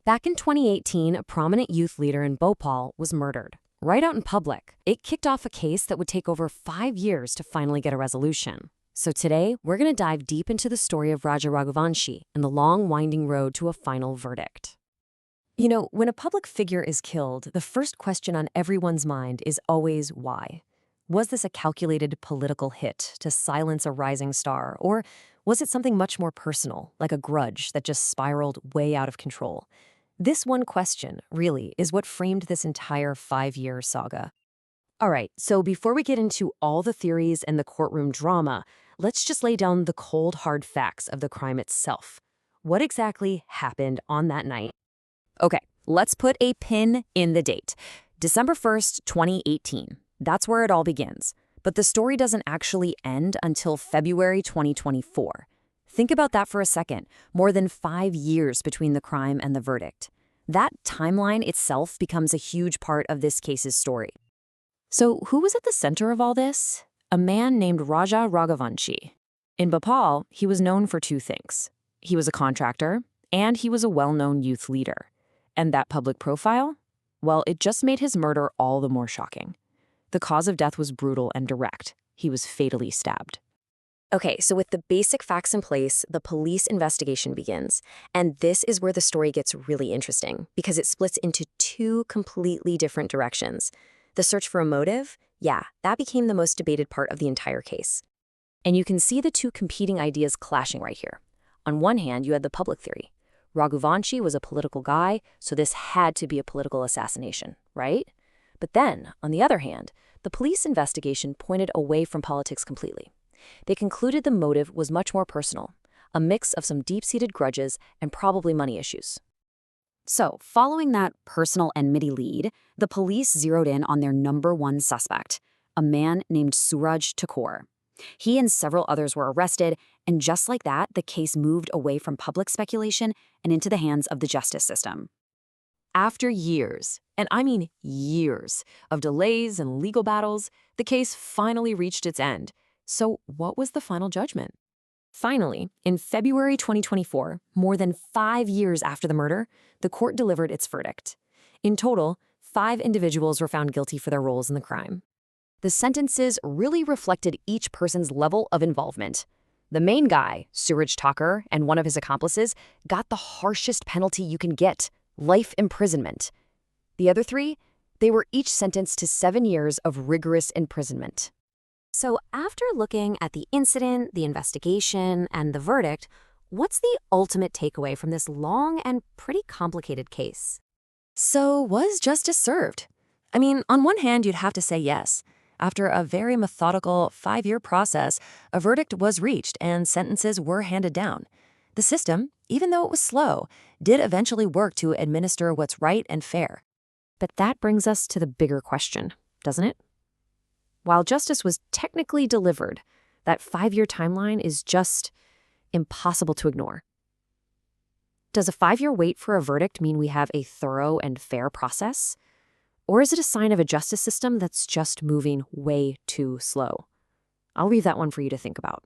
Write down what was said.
Back in 2018, a prominent youth leader in Bhopal was murdered, right out in public. It kicked off a case that would take over 5 years to finally get a resolution. So today, we're going to dive deep into the story of Raja Raghuvanshi and the long, winding road to a final verdict. You know, when a public figure is killed, the first question on everyone's mind is always why. Was this a calculated political hit to silence a rising star, or was it something much more personal, like a grudge that just spiraled way out of control? This one question, really, is what framed this entire 5-year saga. All right, so before we get into all the theories and the courtroom drama, let's just lay down the cold, hard facts of the crime itself. What exactly happened on that night? Okay, let's put a pin in the date. December 1st, 2018. That's where it all begins. But the story doesn't actually end until February 2024. Think about that for a second. More than 5 years between the crime and the verdict. That timeline itself becomes a huge part of this case's story. So who was at the center of all this? A man named Raja Raghuvanshi. In Bhopal, he was known for two things. He was a contractor, and he was a well-known youth leader. And that public profile? Well, it just made his murder all the more shocking. The cause of death was brutal and direct. He was fatally stabbed. Okay, so with the basic facts in place, the police investigation begins. And this is where the story gets really interesting, because it splits into two completely different directions. The search for a motive? Yeah, that became the most debated part of the entire case. And you can see the two competing ideas clashing right here. On one hand, you had the public theory. Raghuvanshi was a political guy, so this had to be a political assassination, right? But then, on the other hand, the police investigation pointed away from politics completely. They concluded the motive was much more personal, a mix of some deep-seated grudges and probably money issues. So, following that personal enmity lead, the police zeroed in on their number one suspect, a man named Suraj Thakur. He and several others were arrested, and just like that, the case moved away from public speculation and into the hands of the justice system. After years, and I mean years, of delays and legal battles, the case finally reached its end. So what was the final judgment? Finally, in February 2024, more than 5 years after the murder, the court delivered its verdict. In total, 5 individuals were found guilty for their roles in the crime. The sentences really reflected each person's level of involvement. The main guy, Suraj Thakur, and one of his accomplices, got the harshest penalty you can get: life imprisonment. The other 3, they were each sentenced to 7 years of rigorous imprisonment. So after looking at the incident, the investigation, and the verdict, what's the ultimate takeaway from this long and pretty complicated case? So was justice served? I mean, on one hand, you'd have to say yes. After a very methodical 5-year process, a verdict was reached and sentences were handed down. The system, even though it was slow, did eventually work to administer what's right and fair. But that brings us to the bigger question, doesn't it? While justice was technically delivered, that 5-year timeline is just impossible to ignore. Does a 5-year wait for a verdict mean we have a thorough and fair process? Or is it a sign of a justice system that's just moving way too slow? I'll leave that one for you to think about.